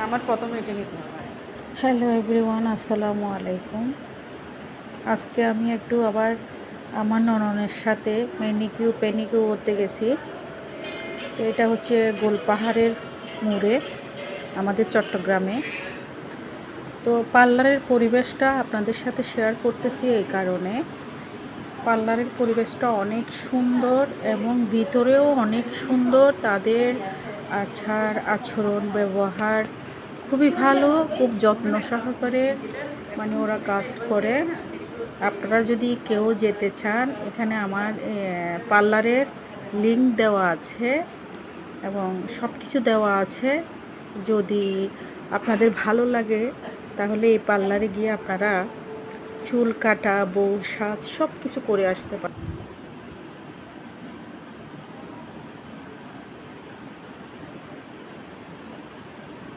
আমার প্রথমে এটা নিতে হবে। হ্যালো এভরিওয়ান, আসসালামু আলাইকুম। আজকে আমি একটু আবার আমার নননের সাথে পেনিকিউ করতে গেছি। তো এটা হচ্ছে গোলপাহাড়ের মোড়ে, আমাদের চট্টগ্রামে। তো পার্লারের পরিবেশটা আপনাদের সাথে শেয়ার করতেছি এই কারণে, পার্লারের পরিবেশটা অনেক সুন্দর এবং ভিতরেও অনেক সুন্দর। তাদের আচার আচরণ ব্যবহার খুবই ভালো, খুব যত্ন সহকারে ওরা কাজ করে। আপনারা যদি কেউ যেতে চান, এখানে আমার পার্লারের লিংক দেওয়া আছে এবং সব কিছু দেওয়া আছে। যদি আপনাদের ভালো লাগে তাহলে এই পার্লারে গিয়ে আপনারা চুল কাটা, বউ সাজ সব কিছু করে আসতে পারেন।